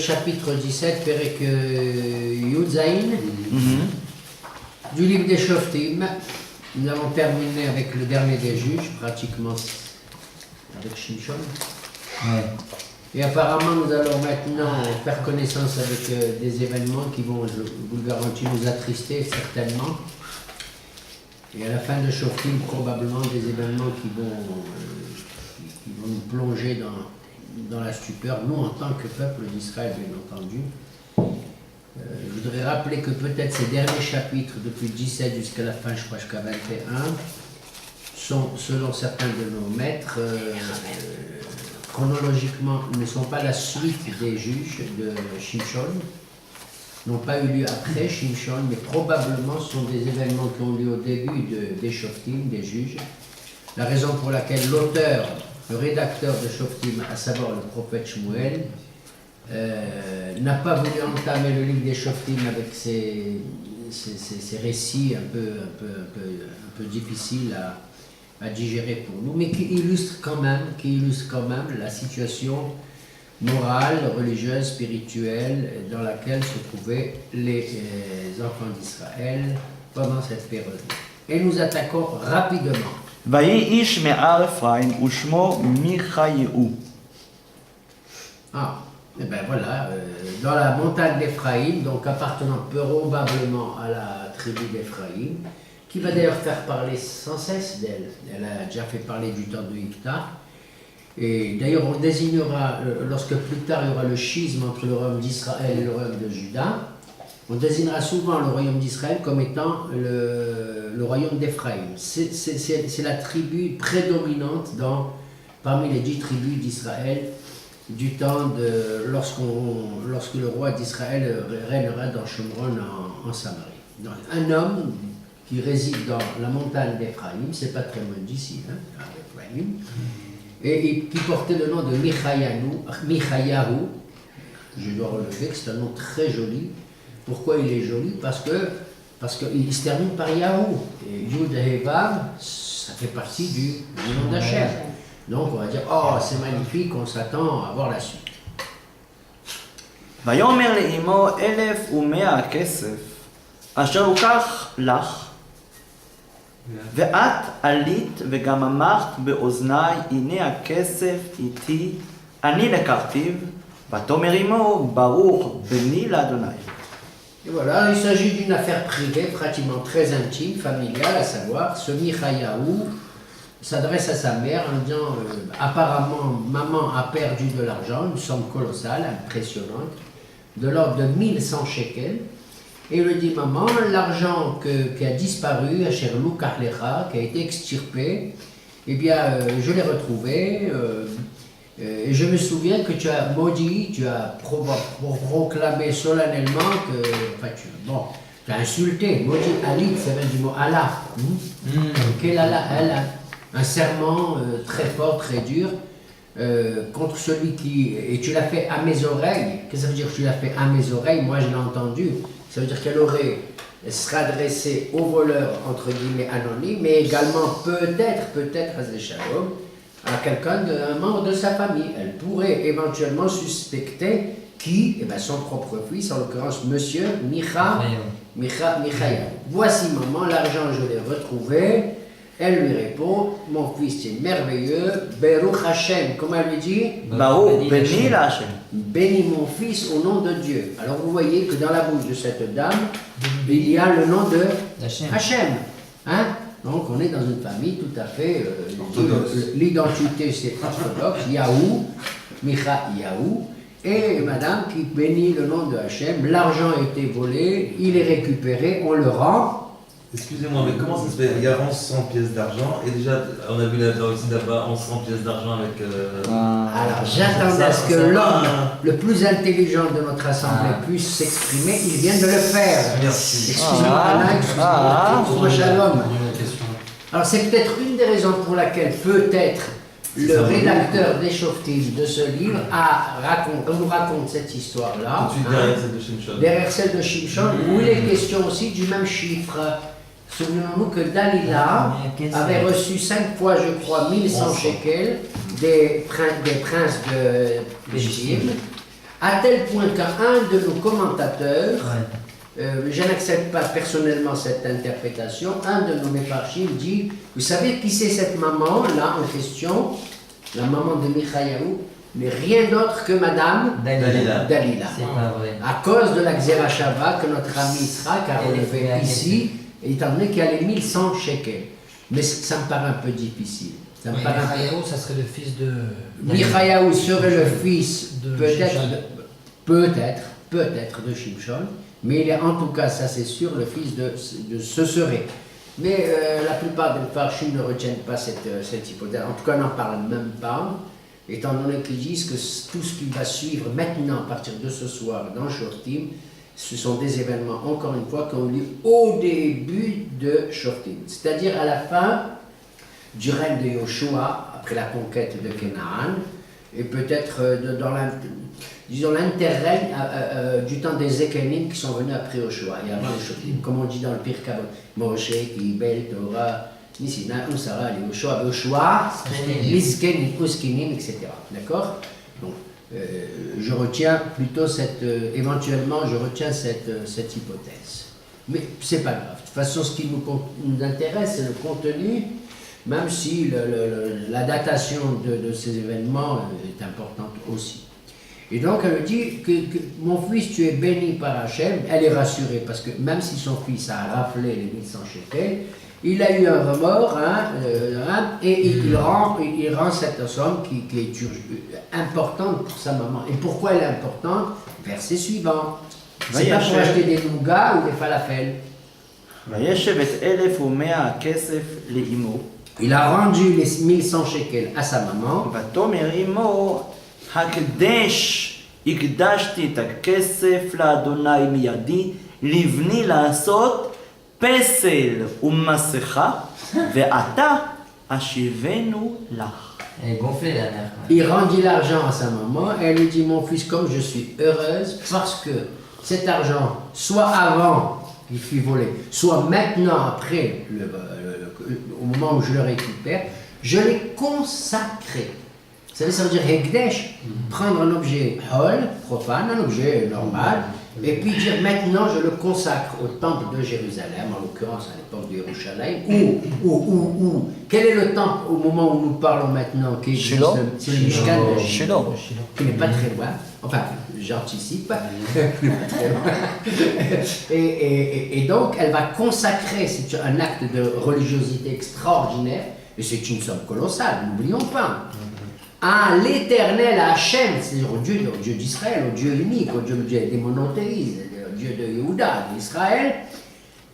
chapitre 17, Perek Yudzaïn, du livre des Shoftim. Nous avons terminé avec le dernier des juges, pratiquement avec Shimshon. Ouais. Et apparemment, nous allons maintenant faire connaissance avec des événements qui vont, je vous le garantis, nous attrister certainement. Et à la fin de Shoftim, probablement des événements qui vont nous plonger dans la stupeur, nous en tant que peuple d'Israël, bien entendu. Je voudrais rappeler que peut-être ces derniers chapitres, depuis 17 jusqu'à la fin, je crois jusqu'à 21, sont, selon certains de nos maîtres, chronologiquement, ne sont pas la suite des juges de Shimshon, n'ont pas eu lieu après Shimshon, mais probablement sont des événements qui ont lieu au début des Shoftim, des juges. La raison pour laquelle l'auteur, le rédacteur de Shoftim, à savoir le prophète Shmuel, n'a pas voulu entamer le livre des Shoftim avec ces récits un peu difficiles à digérer pour nous, mais qui illustrent quand même la situation morale, religieuse, spirituelle dans laquelle se trouvaient les enfants d'Israël pendant cette période. Et nous attaquons rapidement. ויהי איש מער אפרים ושמו מיכאיהו. Ah, et ben voilà, dans la montagne d'Éphraïm, donc appartenant probablement à la tribu d'Éphraïm, qui va d'ailleurs faire parler sans cesse d'elle. Elle a déjà fait parler du temps de Icta. Et d'ailleurs, on désignera, lorsque plus tard il y aura le schisme entre le royaume d'Israël et le royaume de Juda, on désignera souvent le royaume d'Israël comme étant le royaume d'Éphraïm. C'est la tribu prédominante parmi les 10 tribus d'Israël du temps lorsque le roi d'Israël régnera dans Shomron en Samarie. Donc, un homme qui réside dans la montagne d'Éphraïm, c'est pas très loin d'ici, hein, Éphraïm, et qui portait le nom de Michayahu. Je dois relever que c'est un nom très joli. Pourquoi il est joli? Parce qu'il se termine par Yahou. Et Yud et Vav, ça fait partie du nom d'Hachem. Donc on va dire, oh c'est magnifique, on s'attend à voir la suite. ויאמר לאמו 1,100 כסף אשר הוכח לך ואת עלית וגם אמרת באוזני הנה הכסף איתי אני לקחתיו ותאמר אמו ברוך בני לאדוני. Et voilà, il s'agit d'une affaire privée, pratiquement très intime, familiale, à savoir, ce Michayahu s'adresse à sa mère en disant apparemment, maman a perdu de l'argent, une somme colossale, impressionnante, de l'ordre de 1100 shekels, et il lui dit maman, l'argent qui a disparu, Asher Lukach Lecha, qui a été extirpé, eh bien, je l'ai retrouvé. Et je me souviens que tu as maudit, tu as proclamé solennellement que, enfin, tu as insulté, maudit Ali, ça vient du mot Allah. Quel Allah? Allah. Un serment très fort, très dur, contre celui qui... Et tu l'as fait à mes oreilles. Qu'est-ce que ça veut dire que tu l'as fait à mes oreilles? Moi, je l'ai entendu. Ça veut dire qu'elle serait adressée aux voleurs, entre guillemets, anonymes, mais également peut-être, à Shalom, à quelqu'un, un membre de sa famille. Elle pourrait éventuellement suspecter qui? Eh bien, son propre fils, en l'occurrence, monsieur Michaïa. Voici maman, l'argent, je l'ai retrouvé. Elle lui répond, mon fils est merveilleux, Beruch Hashem, comment elle lui dit? Baruch béni l'Hashem. Bénis mon fils au nom de Dieu. Alors vous voyez que dans la bouche de cette dame, il y a le nom de Hashem. Hein? Donc on est dans une famille tout à fait l'identité c'est orthodoxe, Yahou, Michayahu, et madame qui bénit le nom de Hachem. L'argent a été volé, il est récupéré, on le rend. Excusez-moi, mais comment ça se fait? Il y a 1100 pièces d'argent, et déjà, on a vu aussi là-bas 1100 pièces d'argent avec... Alors j'attendais à ce que l'homme le plus intelligent de notre assemblée puisse s'exprimer, il vient de le faire. Merci. Excusez-moi, Alain, excusez-moi, Shalom. Alors c'est peut-être une des raisons pour laquelle peut-être le rédacteur des Shoftim de ce livre nous raconte cette histoire-là. Tout de suite derrière celle de Shimshon. Derrière celle de Shimshon, où il est question aussi du même chiffre. Souvenons-nous que Dalila avait reçu 5 fois, je crois, 1100 shekels des princes d'Égypte, À tel point qu'un de nos commentateurs, je n'accepte pas personnellement cette interprétation, un de nos méfarchim dit, vous savez qui c'est cette maman là en question, la maman de Michayahu, mais rien d'autre que Madame Dalila. C'est pas vrai. À cause de la Xéra Shava que notre ami Israël a relevé ici, étant donné qu'il y a les 1100 shekels. Mais ça me paraît un peu difficile. Ça me paraît un peu... Michayahu, ça serait le fils de... Michayahu serait le fils, de peut-être de Shimshon, mais il est en tout cas, ça c'est sûr, le fils de ce serait. Mais la plupart des Farshim ne retiennent pas cette hypothèse, en tout cas n'en parlent même pas, étant donné qu'ils disent que tout ce qui va suivre maintenant, à partir de ce soir, dans Shoftim, ce sont des événements, encore une fois, qu'on lit au début de Shoftim, c'est-à-dire à la fin du règne de Yoshua, après la conquête de Canaan, et peut-être dans l'interrègne du temps des Ékénim qui sont venus après Yoshua, et avant les Shoftim, comme on dit dans le Pirkei Avot, Moshe, Kibel, Torah, Nisina, Usara, Yoshua, Mizken, Uskinim, etc. D'accord? Donc, je retiens plutôt éventuellement, je retiens cette hypothèse. Mais c'est pas grave. De toute façon, ce qui nous intéresse, c'est le contenu, même si la datation de ces événements est importante aussi. Et donc elle dit que mon fils, tu es béni par Hachem. Elle est rassurée parce que même si son fils a raflé les 1100 shekels, il a eu un remords et il rend cette somme qui est importante pour sa maman. Et pourquoi elle est importante? Verset suivant. C'est pas pour acheter des nougats ou des falafels. וישב את 1,100 הכסף לאמו. Il a rendu les 1100 shekels à sa maman. ותאמר אמו, הקדש, הקדשתי את הכסף לאדוני מידי, לבני לעשות פסל ומסכה, ועתה אשיבנו לך. Elle est gonflée la mère. Il rendit l'argent à sa maman et elle lui dit, mon fils, comme je suis heureuse, parce que cet argent, soit avant qu'il fut volé, soit maintenant après, au moment où je le récupère, je l'ai consacré. Ça veut dire Hekdesh, prendre un objet hol, profane, un objet normal, et puis dire maintenant je le consacre au temple de Jérusalem, en l'occurrence à l'époque de Yerushalayim, ou quel est le temple au moment où nous parlons maintenant qui existe? Shiloh. C'est le Mishkan de Shiloh. qui n'est pas très loin, enfin j'anticipe, qui n'est pas très loin. Et donc elle va consacrer, c'est un acte de religiosité extraordinaire, et c'est une somme colossale, n'oublions pas. À l'Éternel, à Hachem, c'est-à-dire au Dieu d'Israël, au Dieu unique, au Dieu des monothéistes, au Dieu de Yehuda, d'Israël,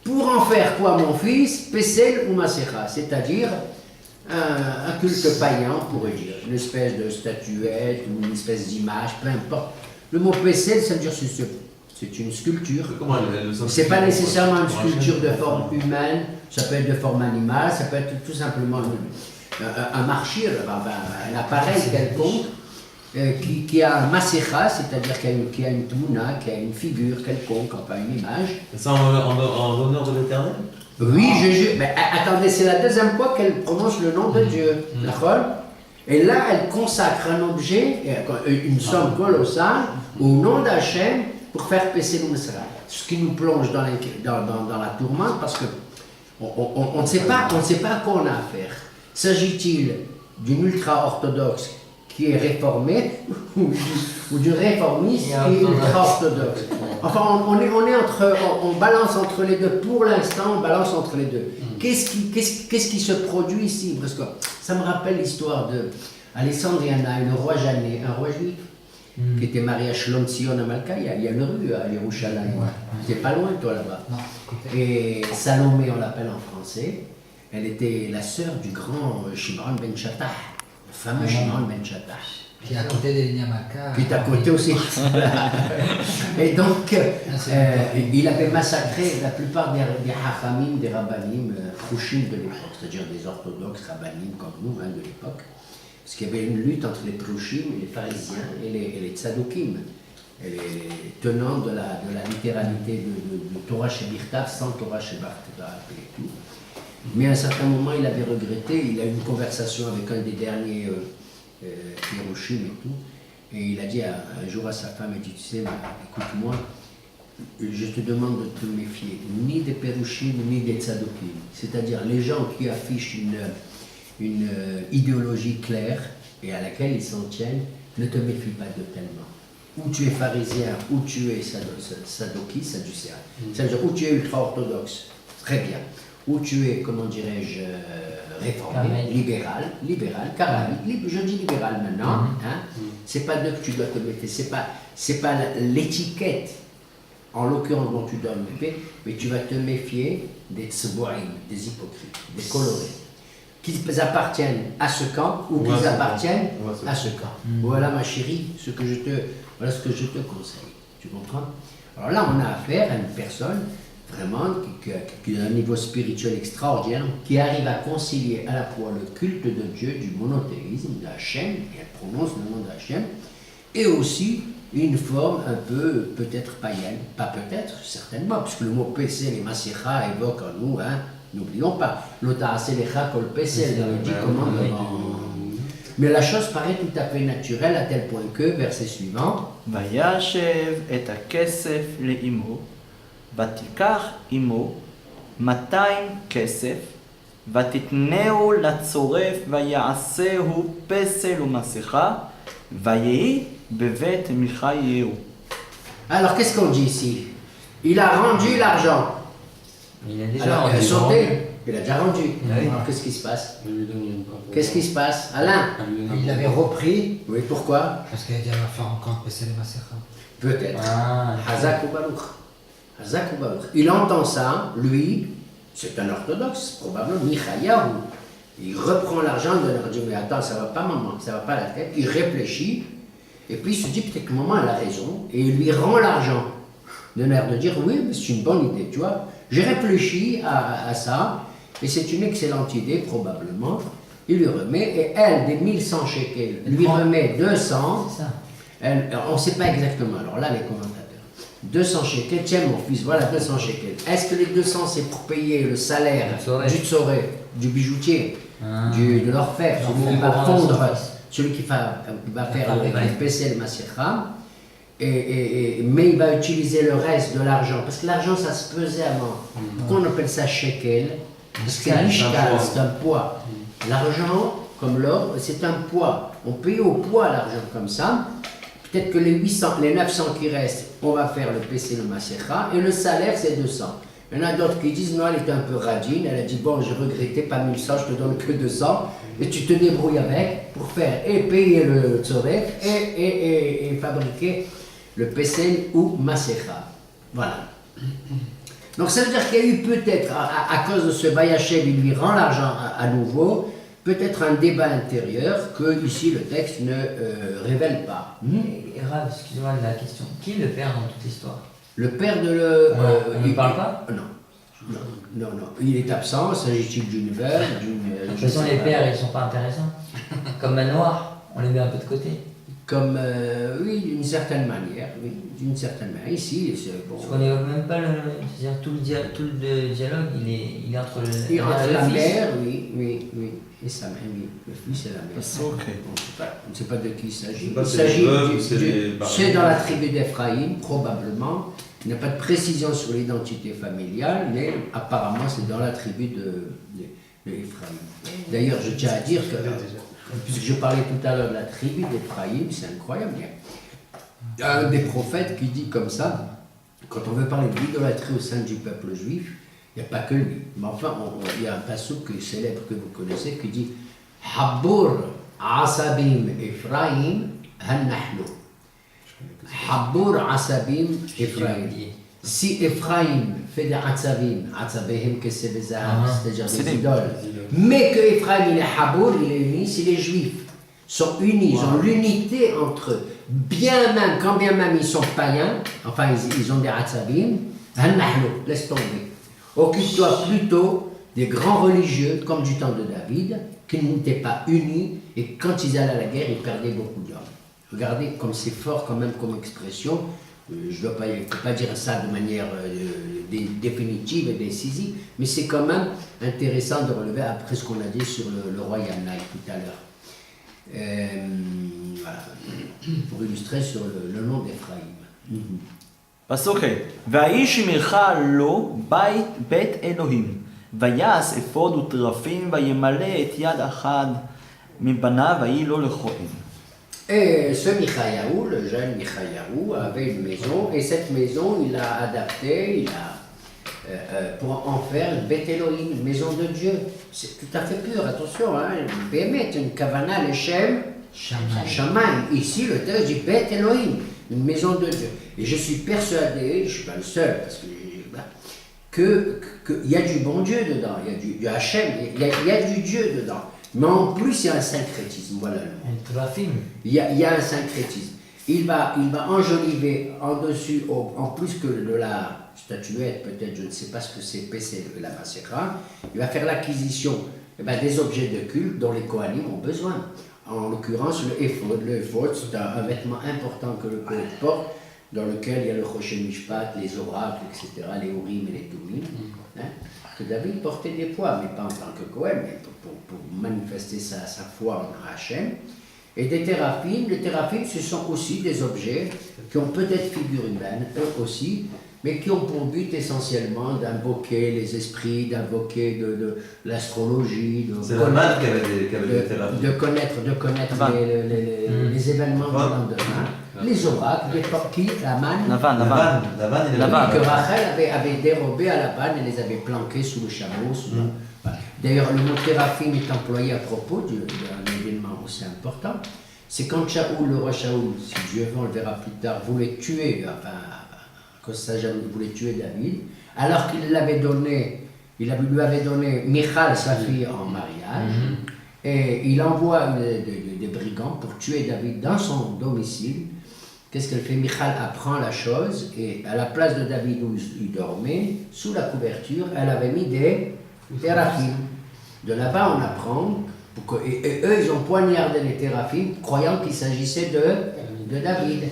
pour en faire quoi, mon fils? Pesel ou Masecha, c'est-à-dire un culte païen, on pourrait dire, une espèce de statuette ou une espèce d'image, peu importe. Le mot Pesel, ça veut dire c'est une sculpture. Comment elle C'est pas nécessairement une sculpture de forme humaine, ça peut être de forme animale, ça peut être tout simplement un marchir, un appareil quelconque qui a un masecha, c'est-à-dire qui a une tmouna, qui a une figure quelconque, enfin une image. Ça en l'honneur de l'Éternel? Oui, mais attendez, c'est la deuxième fois qu'elle prononce le nom de Dieu, d'accord? Et là, elle consacre un objet, une somme colossale, au nom d'Hachem pour faire passer le Messra. Ce qui nous plonge dans la tourmente parce que on ne sait pas à quoi on a affaire. S'agit-il d'une ultra-orthodoxe qui est réformée ou du réformiste qui est ultra-orthodoxe? Enfin, on balance entre les deux. Pour l'instant, on balance entre les deux. Qu'est-ce qui se produit ici? Parce que ça me rappelle l'histoire de Alessandriana, le roi Janet, un roi juif, qui était marié à Shlom Tzion Amalka. Il y a une rue à Yerushalayim. T'es pas loin, toi, là-bas. Et Salomé, on l'appelle en français. Elle était la sœur du grand Shimon ben Shattah, le fameux Shimon ben Shattah. Qui est à côté de l'Inyamaka. Qui est à côté aussi. Et donc, il avait massacré la plupart des Hachamim, des Rabbanim, Prouchim de l'époque, c'est-à-dire des orthodoxes Rabbanim comme nous, de l'époque. Parce qu'il y avait une lutte entre les Prouchim, les pharisiens et les Tzadoukim, et les tenants de la littéralité de Torah Shebirtav sans Torah Shebartav et tout. Mais à un certain moment, il avait regretté, il a eu une conversation avec un des derniers Hiroshim et tout, Et il a dit un jour à sa femme, il dit, tu sais, écoute-moi, je te demande de te méfier ni des Pérouchim ni des Tzadokim. C'est-à-dire les gens qui affichent une idéologie claire et à laquelle ils s'en tiennent, ne te méfie pas de tellement. Ou tu es pharisien, ou tu es sadoki, sadducéen. C'est-à-dire ou tu es ultra-orthodoxe, très bien. Ou tu es, comment dirais-je, réformé, libéral, caramite, je dis libéral maintenant. Hein. C'est pas d'eux que tu dois te méfier, c'est pas l'étiquette, en l'occurrence dont tu dois te méfier, mais tu vas te méfier des tzboïm, des hypocrites, des colorés, qu'ils appartiennent à ce camp ou qu'ils appartiennent à ce camp. Voilà ma chérie, voilà ce que je te conseille. Tu comprends? Alors là, on a affaire à une personne vraiment qui a un niveau spirituel extraordinaire, qui arrive à concilier à la fois le culte de Dieu, du monothéisme, d'Hachem, et elle prononce le nom d'Hachem, et aussi une forme un peu peut-être païenne, pas peut-être, certainement, puisque le mot Pesel et Masecha évoquent en nous, hein, n'oublions pas, l'Ota'aselecha kol Pesel, dans le 10 commandements. Mais la chose paraît tout à fait naturelle à tel point que, verset suivant, וישב את הכסף לאמו, ותיקח אמו 200 כסף, ותתנהו לצורף, ויעשהו פסל ומסכה, ויהי בבית מיכאיהו. alors qu'est-ce qu'on dit ici? Il a rendu l'argent. Il a déjà Alors, il a rendu. sauté, il a déjà rendu. Oui. Alors, qu'est-ce qui se passe? Qu'est-ce qui se passe? Alain? Il l'avait repris Oui, pourquoi? parce qu'il a dit à la fin encore passer les Masecha. Peut-être. Ah, Hazak ou Baruch. Hazak ou Baruch. Il entend ça, lui, c'est un orthodoxe, probablement, Michayahu. Il reprend l'argent, il leur dit, mais attends, ça va pas maman, ça va pas la tête. Il réfléchit, et puis il se dit, peut-être que maman elle a raison, et il lui rend l'argent. D'un air de dire, oui, mais c'est une bonne idée, tu vois. J'ai réfléchi à ça, et c'est une excellente idée, probablement. Il lui remet, et elle, des 1100 shekels, lui remet 200. c'est ça. On ne sait pas exactement, alors là, les commentateurs. 200 shekels, tiens mon fils, voilà 200 shekels. Est-ce que les 200 c'est pour payer le salaire du tsoré, du bijoutier, de l'orfèvre, celui qui va fondre, celui qui va faire le PC, le Masecha, mais il va utiliser le reste de l'argent, parce que l'argent ça se pesait avant. Pourquoi on appelle ça shekel? Parce que c'est un poids. L'argent, comme l'or, c'est un poids. On paye au poids l'argent comme ça. Peut-être que les 900 qui restent, on va faire le PC, le Masecha, et le salaire c'est 200. Il y en a d'autres qui disent, non, elle était un peu radine, elle a dit, bon, j'ai regretté, pas 1100, je te donne que 200, et tu te débrouilles avec pour faire et payer le tzorek et fabriquer le PC ou Masecha. Voilà. Donc ça veut dire qu'il y a eu peut-être, à cause de ce Vayachev, il lui rend l'argent à nouveau, peut-être un débat intérieur que ici le texte ne révèle pas. Et Rav, excusez-moi de la question. Qui est le père dans toute l'histoire? Le père de le... On ne parle pas? Non. Il est absent, s'agit-il d'une veuve, De toute façon, les pères, ils ne sont pas intéressants. Comme Manoir, on les met un peu de côté. Comme, oui, d'une certaine manière, oui, d'une certaine manière. Ici, c'est bon. Parce qu'on n'évoque même pas c'est-à-dire tout le dialogue, il est entre le, Et entre la fils. mère, oui, et sa mère, oui, le fils et la mère. Ok. On ne sait pas de qui il s'agit. Je sais pas Il si c'est s'agit les veuves ou c'est les c'est dans la tribu d'Ephraïm, probablement. Il n'y a pas de précision sur l'identité familiale, mais apparemment c'est dans la tribu d'Ephraïm. D'ailleurs, je tiens à dire que, puisque je parlais tout à l'heure de la tribu d'Ephraïm, c'est incroyable. Il y a un des prophètes qui dit comme ça, quand on veut parler de l'idolâtrie au sein du peuple juif, il n'y a pas que lui. Mais enfin, il y a un passouk célèbre que vous connaissez qui dit Habur asabim Ephraim hannahnu. Habur asabim Ephraim. Si Ephraim fait des atzavim, atzavihim que c'est des arabes, c'est-à-dire des idoles, mais que Ephraim il est Habur, il est uni, si les juifs sont unis, ils ont l'unité entre eux, bien même, quand bien même ils sont païens, enfin ils ont des atzavim, hannahnu, laisse tomber. Occupe-toi plutôt des grands religieux, comme du temps de David, qui n'étaient pas unis, et quand ils allaient à la guerre, ils perdaient beaucoup d'hommes. Regardez comme c'est fort quand même comme expression, je ne peux pas dire ça de manière définitive et décisive, mais c'est quand même intéressant de relever après ce qu'on a dit sur le roi Yannai tout à l'heure. pour illustrer sur le nom d'Éphraïm. פסוק ה' והאיש ימירך לו בית אלוהים ויעש אפוד וטרפים וימלא את יד אחד מבניו ויהי לו לכהן. Et ce Michayahu, le jeune Michayahu, avait une maison, et cette maison, il l'a adaptée, pour en faire une Beth Elohim, une maison de Dieu. C'est tout à fait pur, attention, hein, Bémet, une Kavana, Leshem, Shamaim. Ici, le texte dit Beth Elohim, une maison de Dieu. Et je suis persuadé, je ne suis pas le seul, parce que qu'il y a du bon Dieu dedans, il y a du Hachem, il y a du Dieu dedans. Mais en plus, il y a un syncrétisme, voilà le mot. Il y a un syncrétisme. Il va enjoliver en dessus, en plus que de la statuette, peut-être, je ne sais pas ce que c'est, Pessé la Masekha, il va faire l'acquisition des objets de culte dont les Kohanim ont besoin. En l'occurrence, le éphod. Le éphod, c'est un vêtement important que le Kohen porte, dans lequel il y a le Choshen Mishpat, les oracles, etc., les Urim et les Tumim. Que David portait des poids, mais pas en tant que Kohen, mais pour manifester sa foi en Hachem. Et des téraphim, les téraphim, ce sont aussi des objets qui ont peut-être figure humaine, eux aussi, mais qui ont pour but essentiellement d'invoquer les esprits, d'invoquer de l'astrologie, C'est la manne qui avait des téraphim. de connaître les événements du lendemain, les oracles, les porquis, la manne. La vanne, il est Que Rachel avait dérobé à la vanne et les avait planqués sous le chameau. Voilà. D'ailleurs, le mot téraphim est employé à propos d'un événement aussi important. C'est quand Shaoul, le roi Shaoul, si Dieu veut, on le verra plus tard, voulait tuer, voulait tuer David, alors qu'il lui avait donné Michal, sa fille, en mariage, et il envoie des brigands pour tuer David dans son domicile. Qu'est-ce qu'elle fait? Michal apprend la chose, et à la place de David où il dormait, sous la couverture, elle avait mis des téraphim. De là-bas, on apprend, et eux, ils ont poignardé les téraphim, croyant qu'il s'agissait de David.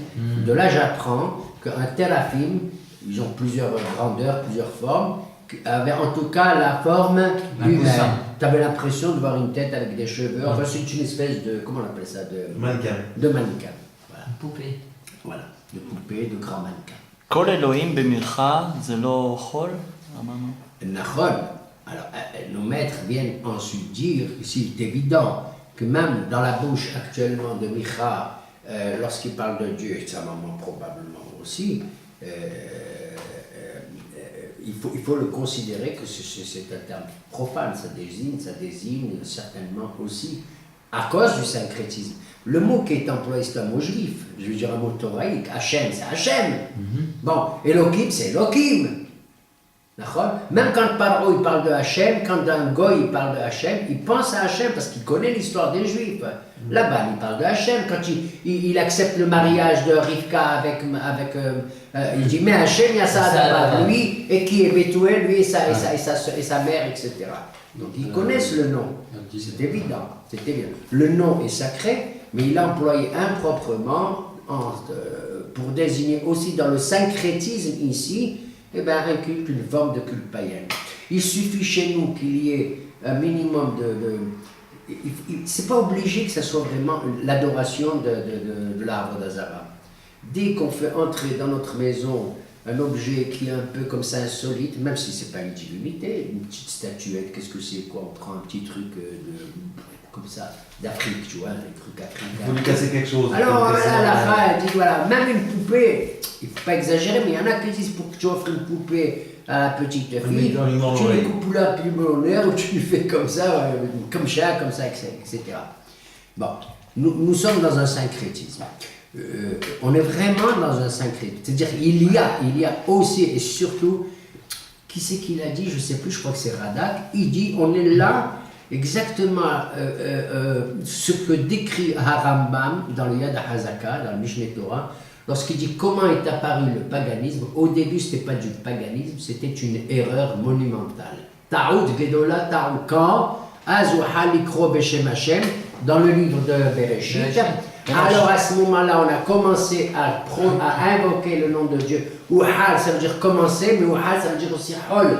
De là, j'apprends qu'un téraphim, ils ont plusieurs grandeurs, plusieurs formes, avait en tout cas la forme humaine. Tu avais l'impression de voir une tête avec des cheveux, enfin c'est une espèce de, comment on appelle ça? mannequin. De mannequin. Voilà. Une poupée. Voilà, de poupée, de grand mannequin. כל אלוהים במלך זה לא חול? אמרנו. Nachon. Alors, nos maîtres viennent ensuite dire, ici c'est évident, que même dans la bouche actuellement de Micha, lorsqu'il parle de Dieu, et de sa maman probablement aussi, il faut le considérer que c'est un terme profane, ça désigne certainement aussi, à cause du syncrétisme. Le mot qui est employé, c'est un mot juif, je veux dire un mot thoraïque, Hachem, c'est Hachem. Bon, Elohim, c'est Elohim. Même quand Paro il parle de Hachem, quand un goy il parle de Hachem, il pense à Hachem parce qu'il connaît l'histoire des Juifs. Là-bas, il parle de Hachem. Quand il accepte le mariage de Rivka avec il dit mais Hachem, il y a ça là-bas, lui, et qui est Bethuel, lui et sa mère, etc. Donc ils connaissent le nom. C'est évident. Le nom est sacré, mais il a employé improprement pour désigner aussi dans le syncrétisme ici, un culte, une forme de culte païenne. Il suffit chez nous qu'il y ait un minimum c'est pas obligé que ce soit vraiment l'adoration de l'arbre d'Azara. Dès qu'on fait entrer dans notre maison un objet qui est un peu comme ça insolite, même si c'est pas une divinité, une petite statuette, qu'est-ce que c'est quoi? On prend un petit truc comme ça, d'Afrique, tu vois, des trucs africains. Il faut lui casser quelque chose. Alors, la dit, voilà, même une poupée, il ne faut pas exagérer, mais il y en a qui disent pour que tu offres une poupée à la petite fille, tu lui coupes la plume au nez, ou tu lui fais comme ça, comme ça, etc. Bon, nous sommes dans un syncrétisme. On est vraiment dans un syncrétisme. C'est-à-dire il y a aussi et surtout, qui c'est qui l'a dit? Je ne sais plus, je crois que c'est Radak, il dit on est là exactement ce que décrit Harambam dans le Yad HaZaka, dans le Mishneh Torah, lorsqu'il dit comment est apparu le paganisme. Au début, ce n'était pas du paganisme, c'était une erreur monumentale. Ta'oud Gedola Ta'oud quand Azu Halikro Beshem Hashem, dans le livre de Bereshit. Alors à ce moment-là, on a commencé à invoquer le nom de Dieu. Ouhal, ça veut dire commencer, mais Ouhal, ça veut dire aussi Hol.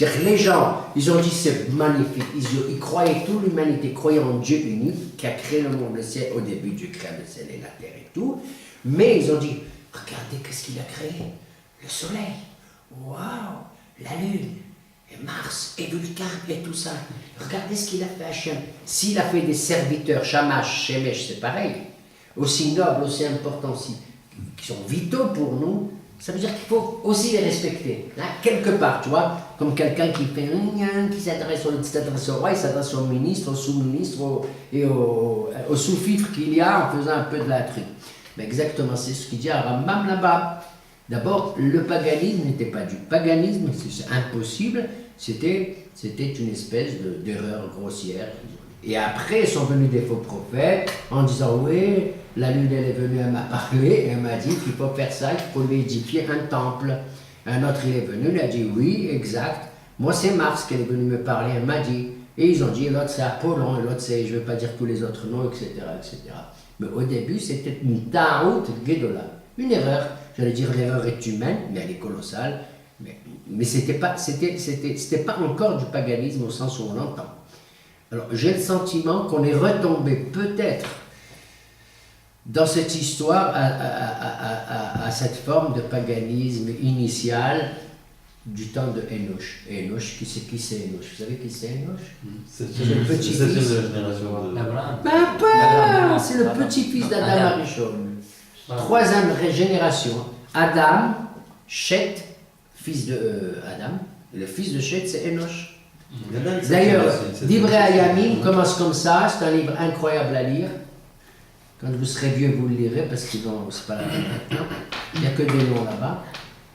C'est-à-dire que les gens, ils ont dit c'est magnifique, ils croyaient, toute l'humanité croyait en Dieu unique qui a créé le monde, le ciel, au début Dieu créa le ciel et la terre et tout, mais ils ont dit, regardez qu'est-ce qu'il a créé, le soleil, waouh, la lune, et Mars, et Vulcain, et tout ça, regardez ce qu'il a fait Hachem. S'il a fait des serviteurs, Shamash, Shemesh, c'est pareil, aussi nobles, aussi importants, aussi, qui sont vitaux pour nous, ça veut dire qu'il faut aussi les respecter. Hein, quelque part, tu vois, comme quelqu'un qui fait qui s'adresse au roi, il s'adresse au ministre, au sous-ministre et au sous-fifre qu'il y a en faisant un peu de la truc. Mais exactement, c'est ce qu'il dit à Rambam là-bas. D'abord, le paganisme n'était pas du paganisme, c'est impossible, c'était une espèce d'erreur grossière. Et après sont venus des faux prophètes en disant oui, la lune elle est venue, elle m'a parlé, et elle m'a dit qu'il faut faire ça, qu'il faut lui édifier un temple. Un autre il est venu, il a dit oui, exact. Moi c'est Mars qui est venu me parler, elle m'a dit. Et ils ont dit l'autre c'est Apollon, et l'autre c'est, je ne vais pas dire tous les autres noms, etc. etc. Mais au début c'était une ta'out gedola, une erreur. J'allais dire l'erreur est humaine, mais elle est colossale. Mais c'était pas encore du paganisme au sens où on l'entend. Alors, j'ai le sentiment qu'on est retombé peut-être dans cette histoire à cette forme de paganisme initial du temps de Enoch. Et Enoch, qui c'est Enoch? Vous savez qui c'est Enoch? C'est le petit-fils. de la génération de... Abraham. Ben pas, c'est le petit-fils d'Adam Arishon. Troisième génération. Adam, Shet, fils de Adam. Le fils de Shet, c'est Enoch. D'ailleurs, Divrei Hayamim commence comme ça, c'est un livre incroyable à lire. Quand vous serez vieux, vous le lirez parce que c'est pas la peine maintenant. Il n'y a que des noms là-bas.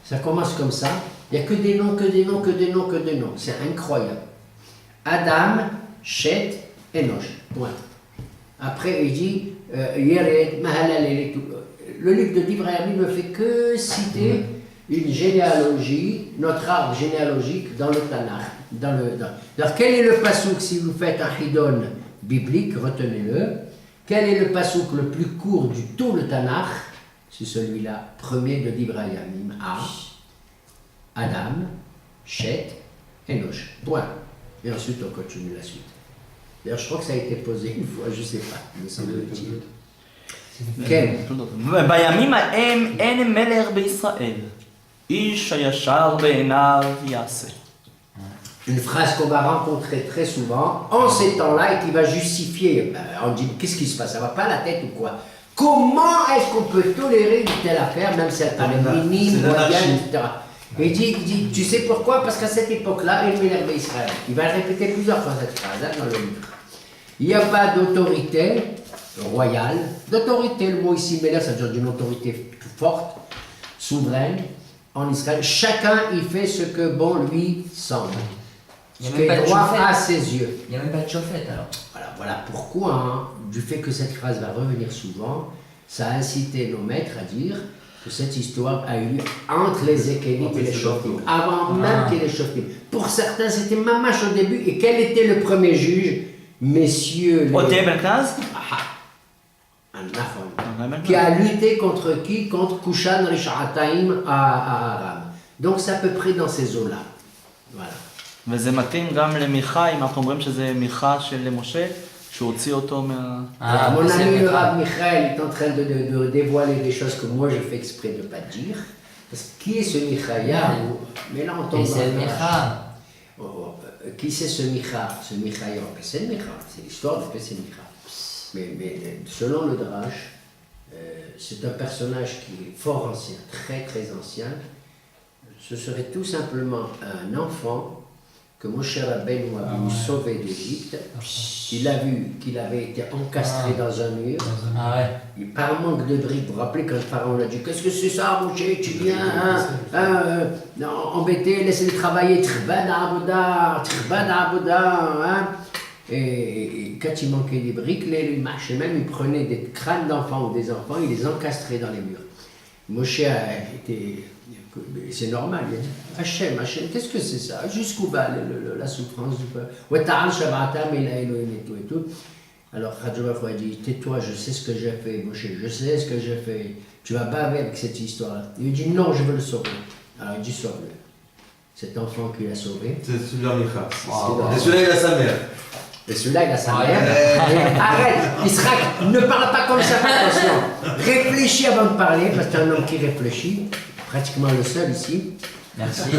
Ça commence comme ça. Il n'y a que des noms, que des noms, que des noms, que des noms. C'est incroyable. Adam, Shet, Enoch. Point. Après, il dit Yered, Mahalal et tout. Le livre de Divrei Hayamim ne fait que citer une généalogie, notre arbre généalogique dans le Tanakh. Alors, quel est le pasouk, si vous faites un hidon biblique, retenez-le. Quel est le pasouk le plus court du tout le Tanakh? C'est celui-là, premier de Divrei Hayamim, Adam, Shet, Enoch. Point. Et ensuite, on continue la suite. D'ailleurs, je crois que ça a été posé une fois, je ne sais pas, me semble-t-il. כן. בימים ההם אין מלך בישראל, איש הישר בעיניו יעשה. Une phrase qu'on va rencontrer très souvent en ces temps-là et qui va justifier. On dit qu'est-ce qui se passe? Ça va pas la tête ou quoi? Comment est-ce qu'on peut tolérer une telle affaire, même si elle paraît minime, moyenne, etc. Et il dit, tu sais pourquoi? Parce qu'à cette époque-là, il m'énerve Israël. Il va répéter plusieurs fois cette phrase dans le livre. Il n'y a pas d'autorité royale. D'autorité, le mot ici, mais là, ça veut dire d'une autorité forte, souveraine, en Israël. Chacun, il fait ce que bon lui semble. Ce qui est droit à ses yeux. Il n'y a même pas de chauffette alors. Voilà pourquoi, hein, du fait que cette phrase va revenir souvent, ça a incité nos maîtres à dire que cette histoire a eu lieu entre les Ékénites et les Shoftim, avant même qu'il y ait les Shoftim. Pour certains, c'était Mamash au début, et quel était le premier juge? Messieurs les... Oté Belkaz qui a lutté contre qui? Contre Kushan Rish'ataim à Aram. Donc c'est à peu près dans ces eaux-là. Voilà. וזה מתאים גם למיכה, אם אנחנו אומרים שזה מיכה של משה, שהוא הוציא אותו מה... Mon ami le Rav Michael est en train de dévoiler des choses que moi je fais exprès de ne pas dire. Parce que qui est ce Michaïa? Mais là on tombe Et c'est le Micha. Qui c'est ce Micha? Ce Michaïa, c'est le Micha, c'est l'histoire de Pesel Micha. Mais selon le Drash, c'est un personnage qui est fort ancien, très très ancien. Ce serait tout simplement un enfant que Moshe Rabbeinu a voulu sauver d'Égypte. Il a vu qu'il avait été encastré dans un mur. Ah ouais. Par manque de briques, vous vous rappelez quand le pharaon a dit qu'est-ce que c'est ça, Moshe? Tu viens embêter, laissez-le travailler. Trban Aboda. Hein? Et quand il manquait des briques, les marchaient même, il prenait des crânes d'enfants ou des enfants, il les encastrait dans les murs. Moshe a été. C'est normal, il a dit Hachem, qu'est-ce que c'est ça? Jusqu'où va la souffrance du peuple? Et tout. Alors Khadjouaf a dit tais-toi, je sais ce que j'ai fait, Moshe, je sais ce que j'ai fait, tu vas baver avec cette histoire-là. Il dit non, je veux le sauver. Alors il dit sauve-le. cet enfant qu'il a sauvé. C'est celui-là, Micha. Wow. Et celui-là, il a sa mère. Et celui-là, il a sa mère. Et arrête, Israël, ne parle pas comme ça, attention. Réfléchis avant de parler, parce que tu es un homme qui réfléchit, pratiquement le seul ici. Merci.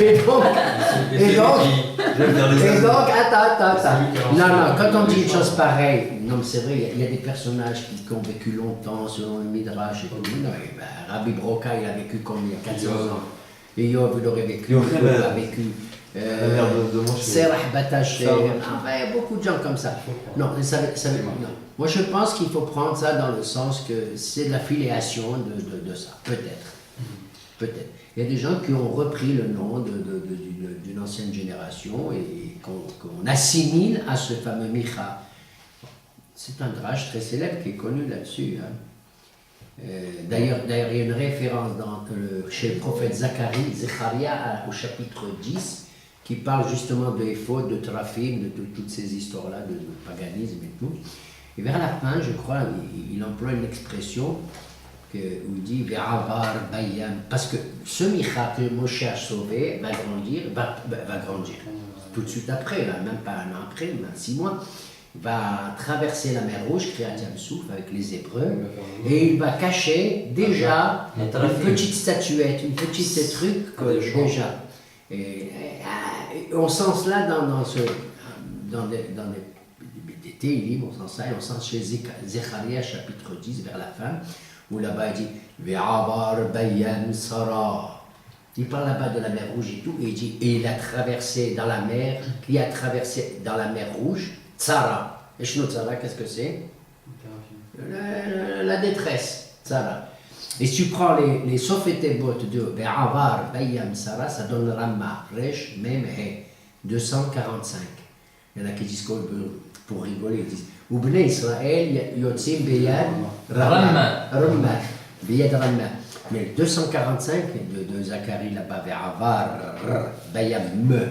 Et donc, Je attends. Non, quand on dit une chose pareille, non, mais c'est vrai, il y a des personnages qui ont vécu longtemps, selon le Midrash et tout. Non, Rabbi Broca, il a vécu combien 400 ans. Et Yov, il aurait vécu, il a vécu. Serah Bataché, il y a beaucoup de gens comme ça. Non, non. Moi je pense qu'il faut prendre ça dans le sens que c'est de la filiation de ça, peut-être. Peut-être. Il y a des gens qui ont repris le nom d'une ancienne génération et qu'on assimile à ce fameux Micha. C'est un drach très célèbre qui est connu là-dessus. Hein. D'ailleurs, il y a une référence chez le prophète Zacharia au chapitre 10 qui parle justement de Éphod, de Traphim, de toutes ces histoires-là, de paganisme et tout. Et vers la fin, je crois, il emploie une expression où il dit Ve'avar bayam, parce que ce Micha que Moshe a sauvé va grandir. Tout de suite après, là, même pas un an après, même 6 mois, va traverser la mer Rouge, Kriyat Yam-Souf, avec les Hébreux, et il va cacher déjà une petite statuette, une petite truc déjà. Et on sent cela dans des Télim, on sent ça, et on sent chez Zecharia, chapitre 10, vers la fin, où là-bas il dit Ve'avar bayam sara. Il parle là-bas de la mer Rouge et tout, et il dit et il a traversé dans la mer, qui a traversé dans la mer Rouge, Tsara. Et Shno Tsara, qu'est-ce que c'est? La détresse, Tsara. Et si tu prends les Sofetebot de Ve'avar bayam sara, ça donne Ramma, Resh, Mem, He, 245. Il y en a qui disent pour rigoler, ils disent Ubne Israël yotzim beyad Ramma. Beyad Ramma. Mais 245 de Zacharie là-bas, Ve'avar bayam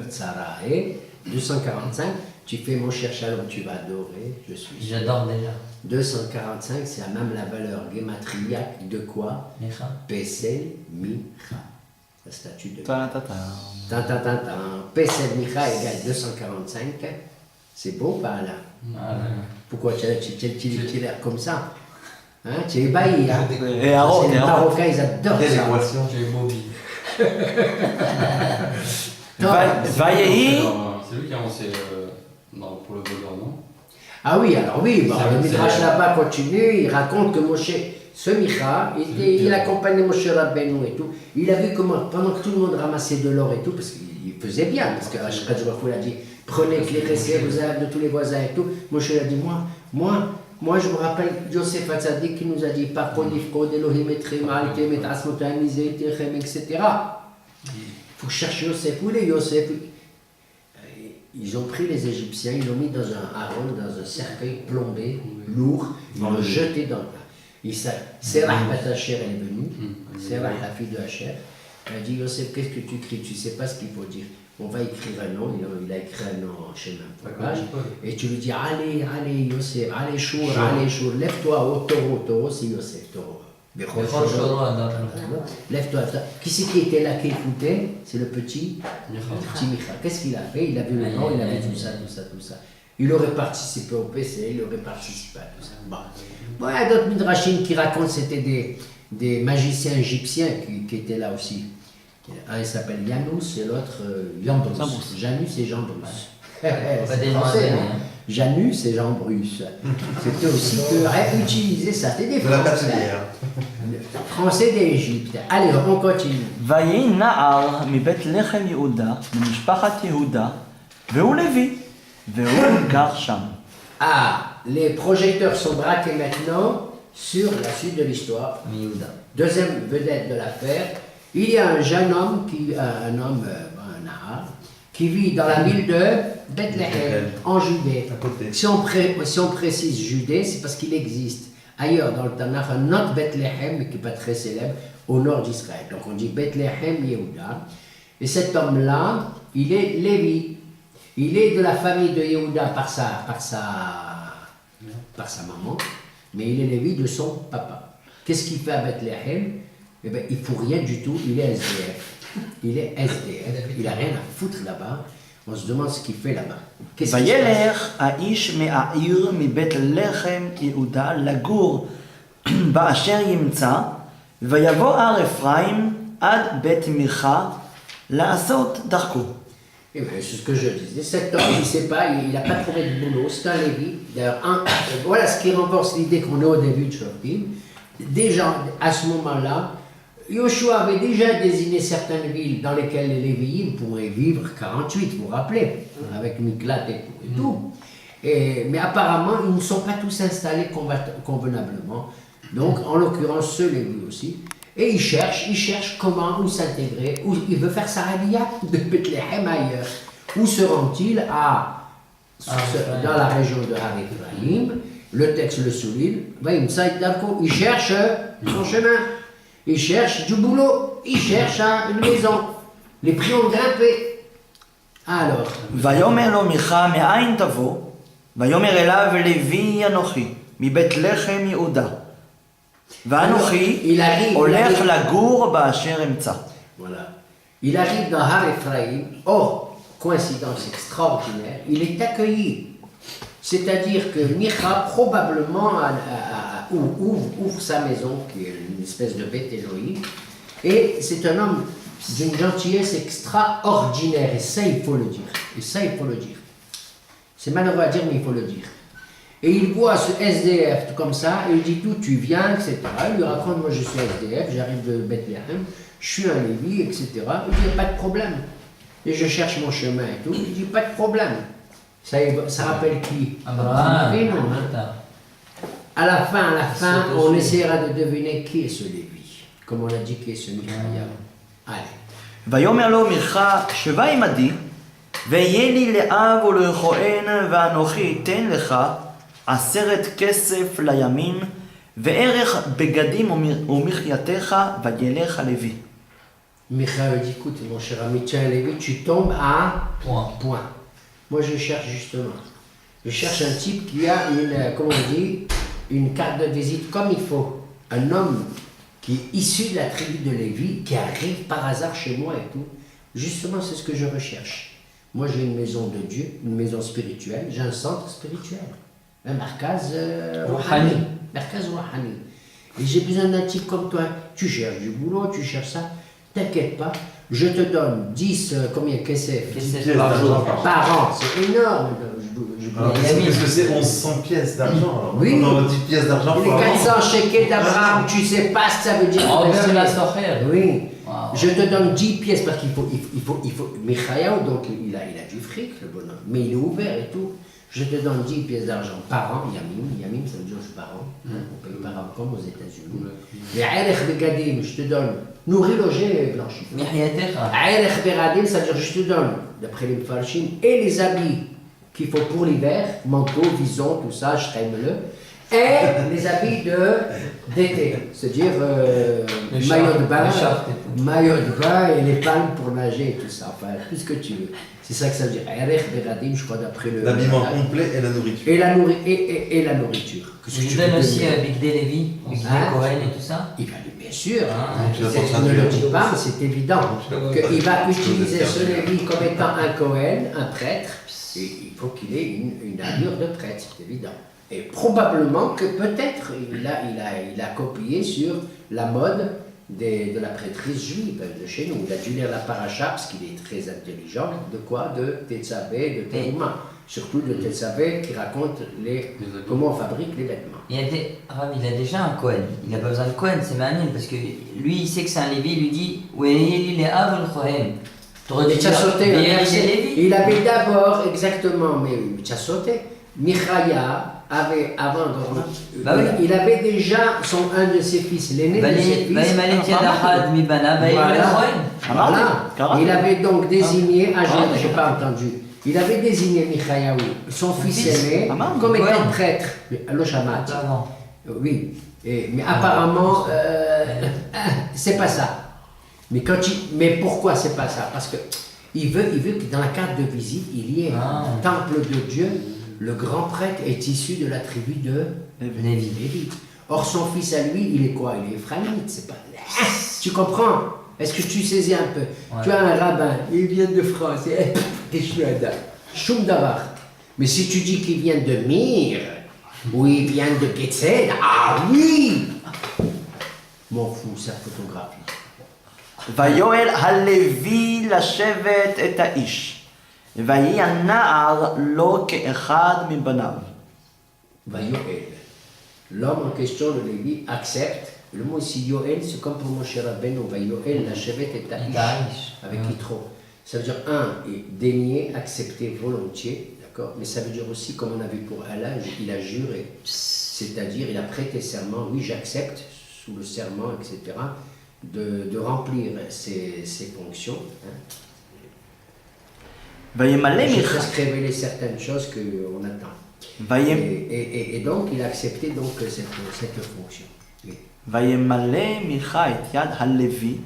tsara. Et 245, tu fais mon cher Shalom, tu vas adorer, je suis sûr. J'adore déjà. 245, c'est même la valeur gématriaque de quoi? Micha. Pesel Micha. La statue de Ta-ta-ta. Pesel Micha égale 245. C'est beau par là. Pourquoi tu as l'air comme ça? Hein, tu es ébahi. Hein? Et Aaron, Les Marocains, ils adorent Quelle ça. équation? J'ai Bobby. Vayehi. C'est lui qui a lancé pour le voleur, non? Ah oui, alors oui, bon, C'est- le Midrash c'est- là-bas continue, il raconte que Moshe, ce Micha, il accompagnait Moshe Rabbeinu et tout. Il a vu comment, pendant que tout le monde ramassait de l'or et tout, parce qu'il faisait bien, parce qu'Ashkad Bafoul a dit prenez les récits de tous les voisins et tout. Moshe a dit moi je me rappelle Yosef Hatzadik qui nous a dit par Konifko, Elohim et Trimal, Kemet Asmotam, Techem, etc. Il faut chercher Yosef. Où est Yosef? Ils ont pris les Égyptiens, ils l'ont mis dans un haron, dans un cercueil plombé, lourd, ils l'ont jeté dans le tas. Serah Batacher elle est venue, Serah la fille de Hacher, elle a dit Yosef, qu'est-ce que tu écris? Tu ne sais pas ce qu'il faut dire. On va écrire un nom, il a écrit un nom en schéma page, et tu lui dis allez Yosef, allez Chour, lève-toi au taureau, c'est Yosef, taureau. Lève-toi. Qui c'est qui était là, qui écoutait? C'est le petit Micha. Qu'est-ce qu'il a fait? Il a vu le nom, il a vu tout ça. Il aurait participé au PC, il aurait participé à tout ça. Bon, il y a d'autres midrashim qui racontent que c'était des magiciens égyptiens qui étaient là aussi. Un il s'appelle Janus et l'autre Jambrus. Janus et Jambrus. C'est français, hein? Janus et Jambrus. C'était aussi que utiliser ça. C'était des De la Français. pâtissière. Français d'Égypte. Allez, on continue. ויהי נער מבית לחם יהודה, ממשפחת יהודה, והוא לוי, והוא גר שם. Ah, les projecteurs sont braqués maintenant sur la suite de l'histoire. Miouda. Deuxième vedette de l'affaire, il y a un jeune homme, un Nahar, qui vit dans la ville de Bethléem, en Judée. À côté. Si on précise Judée, c'est parce qu'il existe ailleurs dans le Tanakh un autre Bethléem, mais qui n'est pas très célèbre, au nord d'Israël. Donc on dit Bethléem Yehuda. Et cet homme-là, il est Lévi. Il est de la famille de Yehuda par sa maman, mais il est Lévi de son papa. Qu'est-ce qu'il fait à Bethléem? Eh bien, il ne faut rien du tout, il est SDF. il est SDF, il n'a rien à foutre là-bas. On se demande ce qu'il fait là-bas. Qu'est-ce qu'il וילך האיש מהעיר מבית לחם יהודה לגור באשר ימצא, ויבוא הר אפרים עד בית מיכה לעשות דרכו. Eh bien, c'est ce que je disais. Cet homme, il ne sait pas, il n'a pas trouvé de boulot, c'est un Lévi. D'ailleurs, voilà ce qui renforce l'idée qu'on a au début de Shoftim. Déjà, à ce moment-là, Yoshua avait déjà désigné certaines villes dans lesquelles les Lévi'im pourraient vivre 48, vous vous rappelez, avec Miklat et tout. Mais apparemment, ils ne sont pas tous installés convenablement. Donc, en l'occurrence, ceux Lévi aussi. Et il cherche comment, où s'intégrer, où il veut faire sa aliyah de Bethléem ailleurs. Où se rend-il dans la région de Har Ephraim. Le texte le souligne. Il cherche son chemin. Il cherche du boulot. Il cherche une maison. Les prix ont grimpé. Alors. ויאמר לו מיכה מאין תבוא, ויאמר אליו לוי אנוכי מבית לחם יהודה. ואנוכי הולך לגור באשר אמצא. Voilà. Il arrive dans Har Ephraim. Or, coïncidence extraordinaire, il est accueilli. C'est-à-dire que Micha probablement ouvre sa maison, qui est une espèce de bête Elohim, et c'est un homme d'une gentillesse extraordinaire, et ça il faut le dire. Et ça il faut le dire. C'est malheureux à dire, mais il faut le dire. Et il voit ce SDF comme ça, et il dit d'où tu viens, etc. Il lui raconte, moi je suis SDF, j'arrive de Bethléem, je suis un Lévi, etc. Il dit, pas de problème. Et je cherche mon chemin et tout. Il dit, pas de problème. Ça rappelle qui? Abraham. À la fin, on essaiera de deviner qui est ce Lévi. Comme on l'a dit, qui est ce Michaïa. Allez. ויאמר לו מיכה שבה עמדי, ויהיה לי לאב ולכהן, ואנוכי אתן לך 10 כסף לימים, וערך בגדים ומחייתך, וילך לוי. Michaël dit, écoute mon cher ami, tiens Lévi, tu tombes à point. Moi je cherche un type qui a une carte de visite comme il faut. Un homme qui est issu de la tribu de Lévi, qui arrive par hasard chez moi et tout. Justement, c'est ce que je recherche. Moi j'ai une maison de Dieu, une maison spirituelle, j'ai un centre spirituel. Un markaz Rouhani. Markaz Rouhani. Et j'ai besoin d'un type comme toi. Tu cherches du boulot, tu cherches ça. T'inquiète pas, je te donne 10, combien qu'est-ce par an, c'est énorme. Alors, qu'est-ce que c'est 1100 pièces d'argent? Oui. Dans 10 pièces d'argent Les 400 shekels d'Abraham, tu sais pas ce que ça veut dire. Oui. Je te donne 10 pièces parce qu'il faut Michaïa, donc il a du fric, le bonhomme, mais il est ouvert et tout. Je te donne 10 pièces d'argent par an, Yamim, ça veut dire par an. On paye par an comme aux États-Unis. Les Aerech Begadim, je te donne nourri, logé, blanchi. Aerech Beradim, ça veut dire je te donne, d'après les Mfarshim, et les habits qu'il faut pour l'hiver, manteau, vison, tout ça, le et les habits d'été, c'est-à-dire maillot de bain et les palmes pour nager et tout ça, enfin tout ce que tu veux. C'est ça que ça veut dire. Je crois d'après le. L'habillement complet et la nourriture. Et la nourriture. Tu donnes aussi avec des Lévi, avec des Cohen et tout ça? Il va, bien sûr. On ne le dit pas, mais c'est évident qu'il va utiliser ce Lévi comme étant un Cohen, un prêtre, et il faut qu'il ait une allure de prêtre, c'est évident. Et probablement que peut-être il a copié sur la mode de la prêtrise juive de chez nous. Il a dû lire la paracha parce qu'il est très intelligent. De quoi? De Tetzaveh, de Terouma. Surtout de Tetzaveh qui raconte comment on fabrique les vêtements. Il a déjà un Cohen. Il n'a pas besoin de Cohen, c'est Manil, parce que lui il sait que c'est un Lévi, il lui dit il est avant le Cohen. Il avait d'abord, exactement, mais il a sauté. Michaïa avait avant, il avait déjà un de ses fils, l'aîné de ses fils. Il avait donc désigné, je n'ai pas entendu, il avait désigné Michaïa, son fils aîné, comme étant prêtre, le Shabbat. Oui, mais apparemment, c'est pas ça. Mais pourquoi c'est pas ça? Parce qu'il veut que dans la carte de visite, il y ait un temple de Dieu. Le grand prêtre est issu de la tribu de Lévi. Or, son fils à lui, il est quoi? Il est Ephraimite, c'est pas... Tu comprends? Est-ce que tu saisis un peu? Ouais. Tu as un rabbin, il vient de France, et Choum Davar. Mais si tu dis qu'il vient de Mir, ou il vient de Getzed, ah oui! M'en fous, sa photographie. ויואל הלוי לשבת את האיש, ויהי הנער לו כאחד מבניו. Yoel. L'homme en question, le Lévi, accepte. Le mot ici Yoel, c'est comme pour Moshe Rabbeinu, Yoel, la chevet et Taïsh, avec Yitro. Ça veut dire dénier, accepter volontiers, d'accord? Mais ça veut dire aussi, comme on a vu pour Allah, il a juré. C'est-à-dire, il a prêté serment, oui, j'accepte, sous le serment, etc., de remplir ses fonctions. Hein. וימלא Je מיכה, vais révéler certaines choses qu'on attend. Et donc, il a accepté donc, cette fonction. Oui. וימלא מיכה את יד הלוי,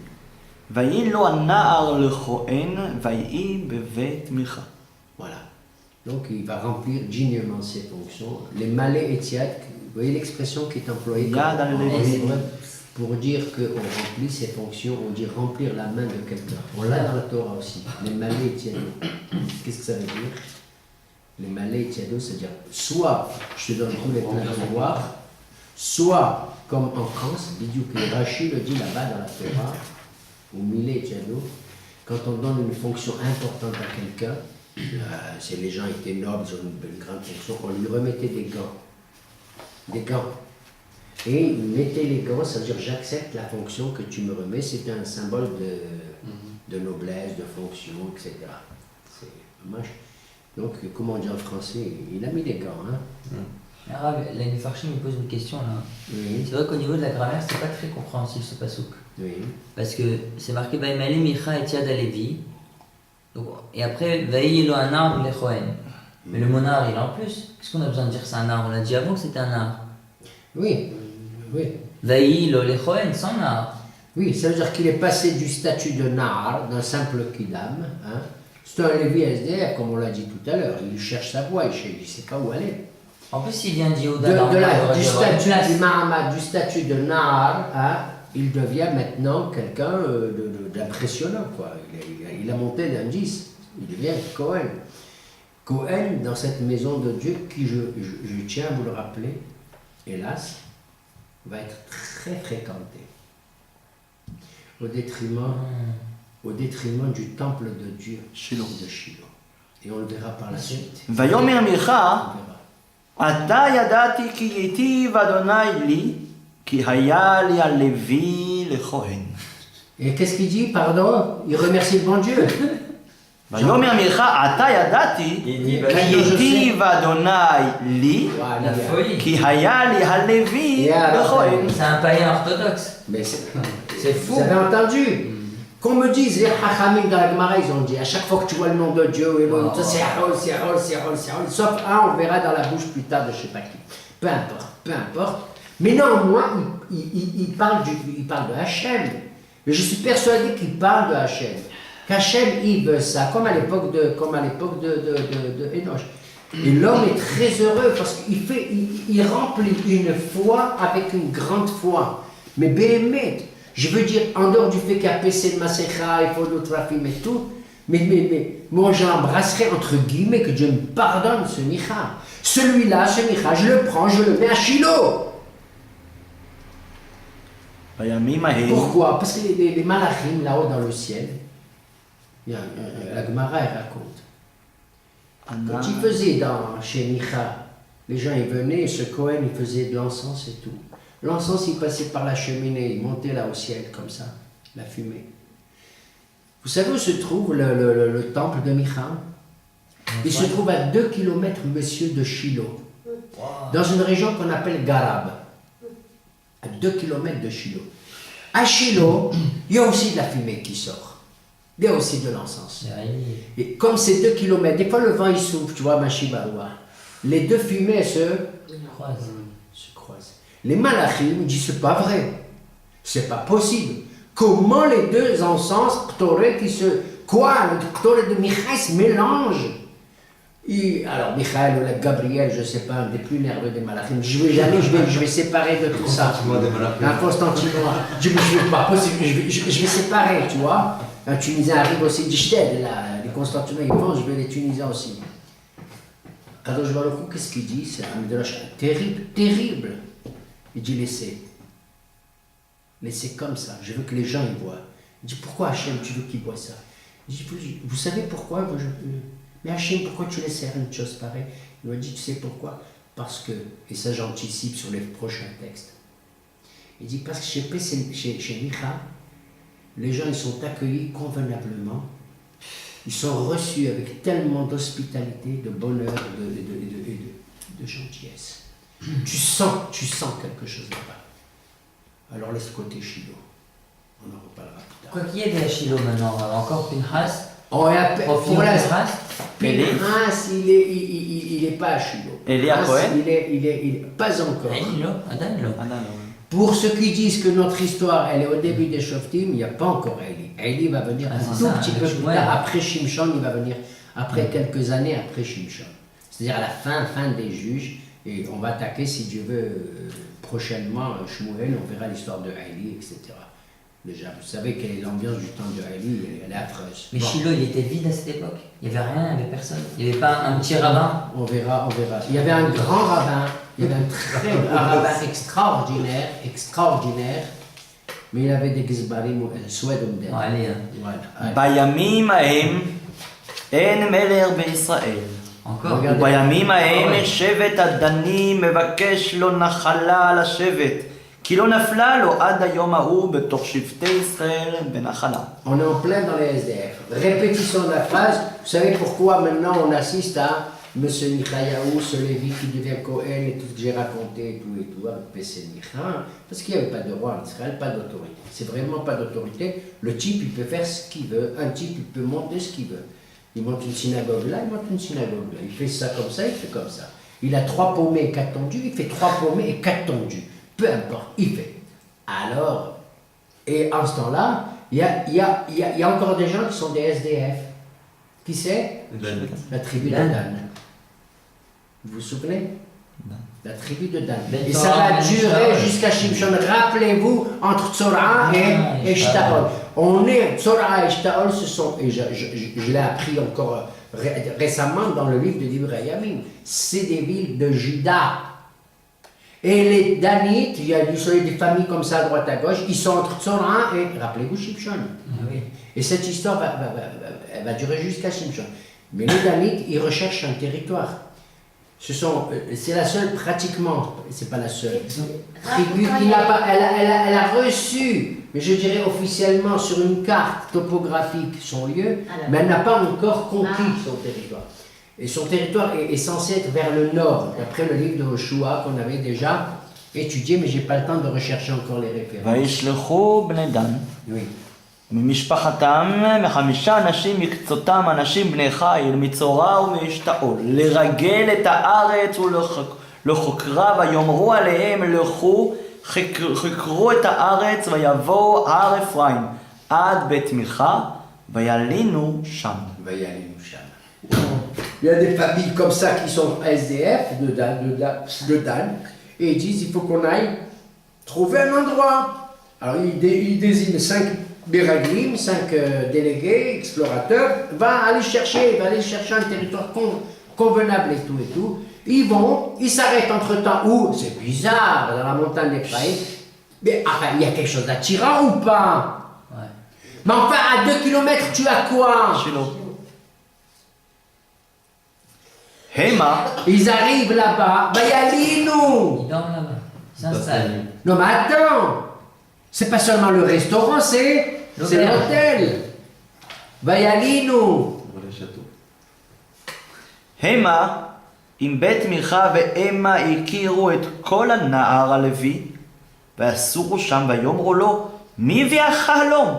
ויהי לו הנער לכהן, ויהי בבית מיכה. Voilà. Donc, il va remplir dignement ses fonctions. Les malais et tiad, vous voyez l'expression qui est employée Yad al-Levi. pour dire qu'on remplit ses fonctions, on dit remplir la main de quelqu'un. On l'a dans la Torah aussi. Les malais et tiados. Qu'est-ce que ça veut dire? Les malais et tiados, c'est-à-dire soit je te donne tous les pleins pouvoirs, soit comme en France, Bidiou que Rachi le dit là-bas dans la Torah, au Milé et tiados, quand on donne une fonction importante à quelqu'un, si les gens étaient nobles, ils ont une grande fonction, on lui remettait des gants. Des gants. Et il mettait les gants, ça veut dire j'accepte la fonction que tu me remets, c'est un symbole de noblesse, de fonction, etc. C'est dommage. Donc, comment on dit en français, il a mis des gants. Hein? Arabe, là, une Farchim me pose une question là. Oui, C'est vrai qu'au niveau de la grammaire, c'est pas très compréhensible ce pasouk. oui. Parce que c'est marqué Baïmali Micha et Yad Alevi. Donc, et après, Vaï lo un arbre le Chohen. Mais le mot nar, il est en plus. Qu'est-ce qu'on a besoin de dire c'est un arbre? On l'a dit avant que c'était un arbre. Oui, oui. Vaï lo le Chohen, sans nar. Oui, ça veut dire qu'il est passé du statut de Nahar, d'un simple Kidam. Hein. C'est un Lévi SDR, comme on l'a dit tout à l'heure. Il cherche sa voie, il ne sait pas où aller. En plus, il vient de Yehuda. Du statut du Mahamad, du statut de Nahar, hein, il devient maintenant quelqu'un d'impressionnant. Il a monté d'un 10. Il devient Cohen. Cohen, dans cette maison de Dieu, qui je tiens à vous le rappeler, hélas, va être très fréquenté. Au détriment du temple de Dieu, Shiloh. de Shiloh. Et on le verra par la suite. ויאמר On מיכה, verra. עתה ידעתי כי ייטיב אדוני לי, כי היה לי הלוי לכהן. Et qu'est-ce qu'il dit, pardon? Il remercie le bon Dieu. ויאמר מיכה, עתה ידעתי כי ייטיב אדוני לי, Voilà. La folie. כי היה לי הלוי לכהן. C'est un païen orthodoxe. Mais C'est fou. Vous avez entendu? Qu'on me dise, les Hachamim dans la Gemara, ils ont dit, à chaque fois que tu vois le nom de Dieu, c'est Hol, sauf un, on verra dans la bouche plus tard de je sais pas qui. Peu importe. Mais néanmoins, il parle de Hachem. Mais je suis persuadé qu'il parle de Hachem. Qu'Hachem, il veut ça, comme à l'époque de Enoch. Et l'homme est très heureux parce qu'il remplit une foi avec une grande foi. Mais Béhémet, je veux dire, en dehors du fait qu'à PC le Masecha, il faut d'autres rafim et tout, mais moi j'embrasserais entre guillemets que Dieu me pardonne ce Micha. Celui-là, ce Micha, je le prends, je le mets à Shiloh. בימים ההם, Pourquoi? Parce que les malachim là-haut dans le ciel, la Gemara elle raconte. Quand il faisait chez Micha, les gens ils venaient, ce Cohen il faisait de l'encens et tout. L'encens il passait par la cheminée, il montait là au ciel comme ça, la fumée. Vous savez où se trouve le temple de Micha? Il se trouve à 2 km monsieur de Shiloh, dans une région qu'on appelle Garab, à 2 km de Shiloh. À Shiloh, il y a aussi de la fumée qui sort. Il y a aussi de l'encens. Et comme c'est 2 km, des fois le vent il souffle, tu vois, Machibaroua. Les deux fumées se croisent. Les malachim disent c'est pas vrai. C'est pas possible. Comment les deux encens, Ktoret, qui se. Quoi? Le Ktoret de Micha se mélange. Alors, Michael ou Gabriel, je ne sais pas, un des plus nerveux des malachim, je vais séparer de tout ça. Un Constantinois, je vais pas possible, je vais séparer, tu vois. Un Tunisien arrive aussi d'Ishted, les Constantinois, ils pensent, je vais les Tunisiens aussi. Kadosh Baruch Hu, qu'est-ce qu'il dit? C'est un midrash terrible, terrible. Il dit laissez comme ça, je veux que les gens y voient. Il dit pourquoi Hachem, tu veux qu'ils voient ça? Il dit vous savez pourquoi moi, mais Hachem, pourquoi tu laisses faire une chose pareille? Il m'a dit tu sais pourquoi? Parce que, et ça j'anticipe sur les prochains textes, il dit parce que chez Micha, les gens ils sont accueillis convenablement, ils sont reçus avec tellement d'hospitalité, de bonheur, de gentillesse. Tu sens quelque chose là-bas. Alors laisse côté Shiloh. On en reparlera plus tard. Quoi qu'il y ait des Shiloh maintenant, encore Pinchas. Pour l'instant, Élie. Pinchas, il est pas à Shiloh. Élie à Cohen. Il est pas encore. Adam, Pour ceux qui disent que notre histoire, elle est au début des Shoftim, il n'y a pas encore Élie. Élie va venir un tout petit peu plus tard, après Shimshon, il va venir après quelques années après Shimshon. C'est-à-dire à la fin des juges, et on va attaquer, si Dieu veut, prochainement Shmuel, on verra l'histoire de Élie, etc. Déjà, vous savez quelle est l'ambiance du temps de Élie, elle est affreuse. Mais Shiloh, il était vide à cette époque. Il n'y avait rien, il n'y avait personne. Il n'y avait pas un petit rabbin. On verra. Il y avait un grand rabbin, il y avait un rabbin extraordinaire, mais il avait des gizbarim, Swedumden. Bon, allez, Voilà. בימים ההם אין מלך בישראל. encore. ובימים ההם שבט הדני מבקש לו נחלה לשבט, כי לא נפלה לו עד היום ההוא בתוך שבטי ישראל בנחלה. On est en plein dans les SDF. Répétition de la phrase. Vous savez pourquoi maintenant on assiste à M. Michayahu, ce Lévi qui devient Cohen et tout ce que j'ai raconté et tout avec P.C. Micha, parce qu'il n'y avait pas de roi en Israël, pas d'autorité. C'est vraiment pas d'autorité. Le type, il peut faire ce qu'il veut. Un type, il peut monter ce qu'il veut. Il monte une synagogue là, il monte une synagogue là. Il fait ça comme ça, il fait comme ça. Il a 3 paumés et 4 tondus, il fait 3 paumés et 4 tondus. Peu importe, il fait. Alors, et en ce temps-là, il y a encore des gens qui sont des SDF. Qui c'est? La tribu de Dan. Vous vous souvenez? La tribu de Dan. Et ça va durer jusqu'à Shimshon. Rappelez-vous, entre Tzorah et Shtaol. On est, Tzorah et Shtaol, ce sont, et je l'ai appris encore récemment dans le livre de Divrei Yamim, c'est des villes de Juda. Et les Danites, il y a des familles comme ça à droite à gauche, ils sont entre Tzorah et, rappelez-vous, Shimshon. Oui. Et cette histoire elle va durer jusqu'à Shimshon. Mais les Danites, ils recherchent un territoire. C'est la seule, pratiquement, c'est pas la seule, tribu qui n'a pas, elle a reçu, mais je dirais officiellement sur une carte topographique son lieu, mais elle n'a pas encore conquis son territoire. Et son territoire est censé être vers le nord, d'après le livre de Joshua qu'on avait déjà étudié, mais j'ai pas le temps de rechercher encore les références. וישלחו בני דן Oui. ממשפחתם 5 אנשים מקצותם אנשים בני חיל מצורע ומאשתאול לרגל את הארץ ולחוקרה ויאמרו עליהם לכו חקרו את הארץ ויבואו הר אפרים עד בית מיכה וילינו שם. Il y a des familles comme ça qui sont SDF de Dan et ils disent il faut qu'on aille trouver un endroit. Alors ils désignent 5 Biraglim, 5 délégués, explorateurs, va aller chercher un territoire convenable et tout. Ils s'arrêtent entre-temps où? C'est bizarre, dans la montagne d'Ephraïm. Mais enfin, il y a quelque chose d'attirant ou pas? Ouais. Mais enfin, à 2 km, tu as quoi? המה Ils arrivent là-bas, Bayalinu. Ils dorment là-bas. Ils s'installent. Non mais attends, c'est pas seulement le restaurant, c'est l'hôtel. Bayalinu. המה עם בית מיכה ואמה הכירו את כל הנער הלוי ואסורו שם ויאמרו לו מי הביאך הלום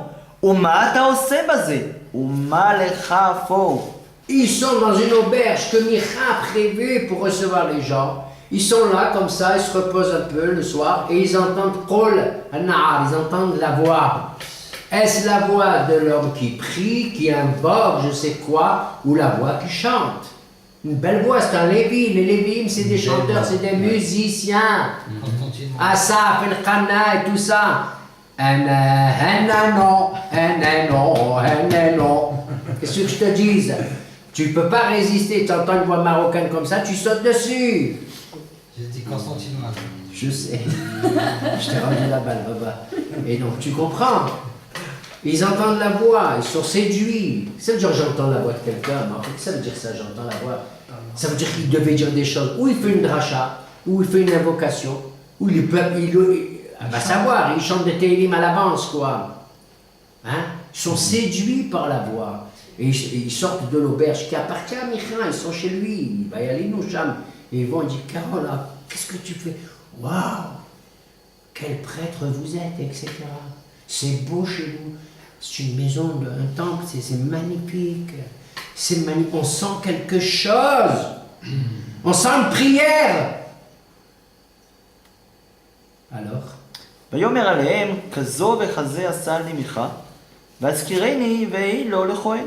ומה אתה עושה בזה ומה לך אפור. Ils sont dans une auberge que Micha a prévue pour recevoir les gens. Ils sont là comme ça, ils se reposent un peu le soir et ils entendent Kol Na'ar, ils entendent la voix. Est-ce la voix de l'homme qui prie, qui invoque je sais quoi, ou la voix qui chante? Une belle voix, c'est un Lévi. Les Lévim, c'est des chanteurs, c'est des musiciens. Constantinople. Asaf, El Khana et tout ça. Non. Qu'est-ce que je te dise? Tu peux pas résister, tu entends une voix marocaine comme ça, tu sautes dessus. J'ai dit Constantinople. Je sais. Je t'ai rendu la balle, baba. Et donc tu comprends. Ils entendent la voix, ils sont séduits. Ça veut dire j'entends la voix de quelqu'un, mais en fait ça veut dire ça, j'entends la voix. Ça veut dire qu'il devait dire des choses. Ou il fait une dracha, ou il fait une invocation, ou il va savoir, il chante des télim à l'avance, quoi. Hein? Ils sont séduits par la voix. Et ils sortent de l'auberge qui appartient à Micha, ils sont chez lui, il va y aller nous cham. Et ils vont dire, Carole, qu'est-ce que tu fais? Waouh! Quel prêtre vous êtes, etc. C'est beau chez vous. C'est une maison, un temple, c'est magnifique. C'est magnifique. On sent quelque chose. On sent une prière. Alors? ויאמר עליהם, כזו וכזה עשה לי מיכה, והזכירני ויהי לו לכהן.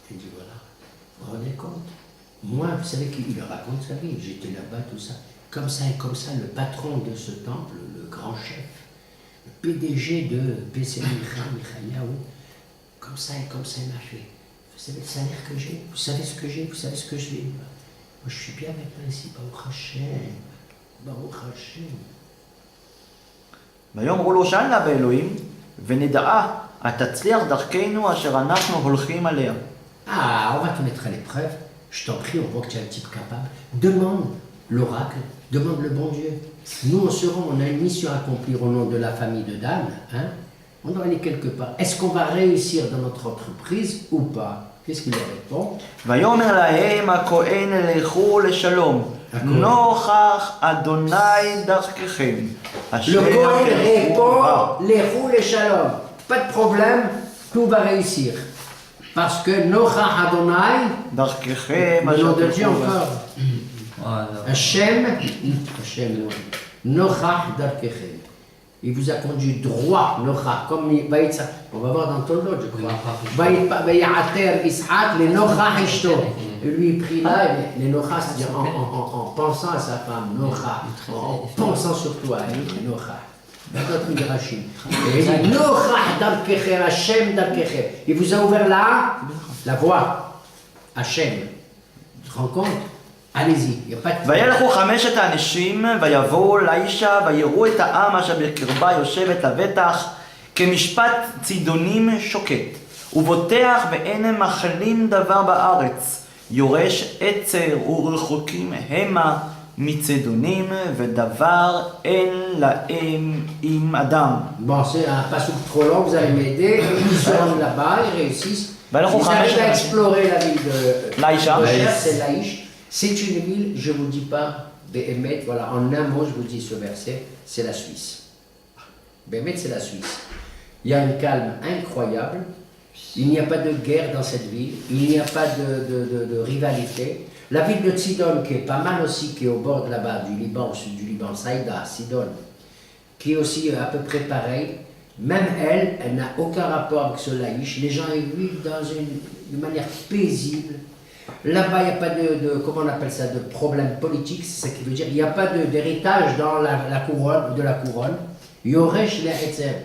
Il dit voilà, vous vous rendez compte? Moi, vous savez qu'il raconte sa vie, j'étais là-bas, tout ça. Comme ça et comme ça, le patron de ce temple, le grand chef, le PDG de PC Michayahu, comme ça et comme ça, il m'a fait. Vous savez le salaire que j'ai? Vous savez ce que j'ai? Vous savez ce que je vais? Moi, je suis bien maintenant ici, Baruch Hashem. Baruch Hashem. ויאמרו לו שאלנה באלוהים, ונדעה, התצליח דרכנו אשר אנחנו הולכים עליה. Ah, on va te mettre à l'épreuve. Je t'en prie, on voit que tu es un type capable. Demande l'oracle, demande le bon Dieu. Nous, on a une mission à accomplir au nom de la famille de Dan. Hein? On doit aller quelque part. Est-ce qu'on va réussir dans notre entreprise ou pas? Qu'est-ce qu'il leur répond? ויאמר להם הכהן לכו לשלום, נוכח אדוני דרככם. Le Kohen répond, les roues, les shalom. Pas de problème, tout va réussir. Parce que Nocha Adonai, דרככם le nom de אשר Dieu תלכו בה. encore. Voilà. Hashem, Nocha Darkechem. Il vous a conduit droit, Nocha, comme Baïtsa. On va voir dans ton lot, je crois. Baïater Ishaq, les Nocha Ishto. Et lui, il prie là, les Nocha, c'est-à-dire en pensant à sa femme, Nocha, en pensant sur toi, les Nocha. Dans d'autres midrashim. Et il dit Nocha Darkechem, Hashem Darkechem. Il vous a ouvert là, la voie, Hashem. Tu te rends compte? Allez-y, il n'y a pas de... וילכו חמשת האנשים, ויבואו לאישה, ויראו את העם אשר בקרבה יושבת לבטח, כמשפט צידונים שוקט. ובוטח ואין מחלים דבר בארץ. יורש עצר ורחוקים המה מצידונים, ודבר אין להם עם אדם. Bon, c'est un passage trop long, vous allez m'aider. Ils se rendent là-bas, ils réussissent. Ils arrivent à explorer la ville de Laïcha. c'est Laïch. C'est une ville, je ne vous dis pas, Béhémet, voilà, en un mot, je vous dis ce verset, c'est la Suisse. Béhémet, c'est la Suisse. Il y a un calme incroyable, il n'y a pas de guerre dans cette ville, il n'y a pas de rivalité. La ville de Sidon, qui est pas mal aussi, qui est au bord de là-bas, du Liban, au sud du Liban, Saïda, Sidon, qui est aussi à peu près pareil, même elle n'a aucun rapport avec ce Laïch. Les gens y vivent d'une manière paisible. Là-bas, il n'y a pas comment on appelle ça, de problème politique, c'est ce qui veut dire, il n'y a pas d'héritage dans la couronne, de la couronne. Yoresh le Etzer.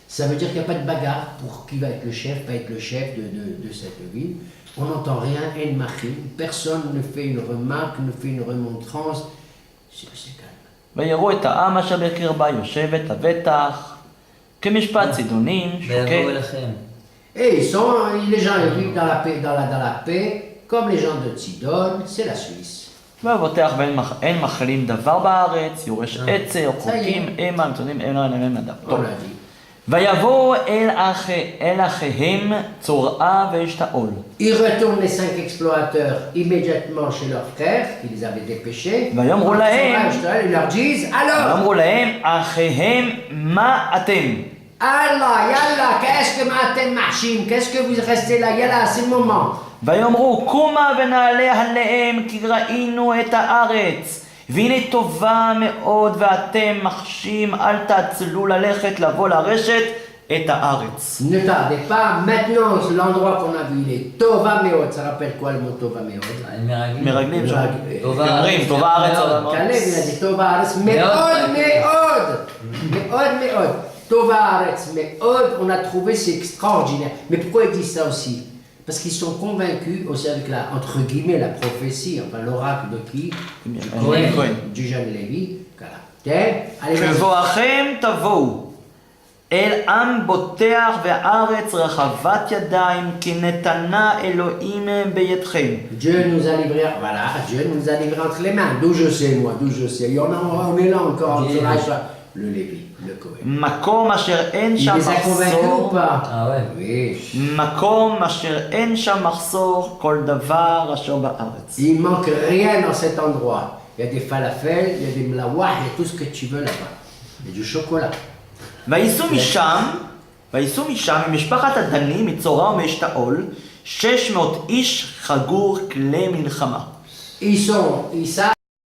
Ça veut dire qu'il n'y a pas de bagarre pour qui va être le chef, pas être le chef de cette ville. On n'entend rien, en machine, personne ne fait une remarque, ne fait une remontrance. C'est calme. ויראו את העם אשר בקרבה יושבת לבטח, כמשפט צידונים ויבואו שוקט. אליכם. Et les gens ils vivent dans la paix, comme les gens de Sidon, c'est la Suisse. ובוטח ואין מחלים דבר בארץ, יורש עצר, חוקים המה מצודים אין להם אדם. On l'a dit. ויבואו אל אחיהם צורעה ואשתאול. Ils retournent les 5 explorateurs immédiatement chez leurs frères qui les avaient dépêchés. ויאמרו להם, Ils leur disent alors, ויאמרו להם, אחיהם מה אתם? Allah, yalla, qu'est-ce que m'attend machine? Qu'est-ce que vous restez là? Yalla, c'est le moment. ויאמרו קומה ונעלה עליהם כי ראינו את הארץ והנה טובה מאוד ואתם מחשים אל תעצלו ללכת לבוא לרשת את הארץ. Ne tardez pas, maintenant l'endroit qu'on a vu il est Tova Meod, ça rappelle quoi le mot Tova Meod? מרגלים שם. טובה אומרים, הארץ, טובה הארץ מאוד. על המות. Caleb il a dit Tova Haaretz Meod, Meod. Tova Haaretz Meod, on a trouvé c'est extraordinaire. Mais pourquoi il dit ça aussi? Parce qu'ils sont convaincus aussi avec la, entre guillemets, la prophétie, enfin l'oracle de qui? כהן. Du jeune Lévi. Voilà. Allez, vas-y. בבואכם תבואו אל עם בוטח וארץ רחבת ידיים כי נתנה אלוהים בידכם. Dieu nous a livré, voilà, Dieu nous a livré entre les mains. D'où je sais, moi, d'où je sais. Il y en a, on est là encore, Lévi. le Lévi, le Cohen. מקום אשר אין Il שם les a convaincus ou מחסור, pas? Ah ouais. Oui. מקום אשר אין שם מחסור כל דבר אשר בארץ. Il manque rien dans cet endroit. Il y a des falafels, il y a des mlawah, il y a tout ce que tu veux là-bas. Il y a du chocolat. וייסעו משם עם משפחת הדנים מצורע ומשתאול 600 איש חגור כלי מלחמה. Ils savent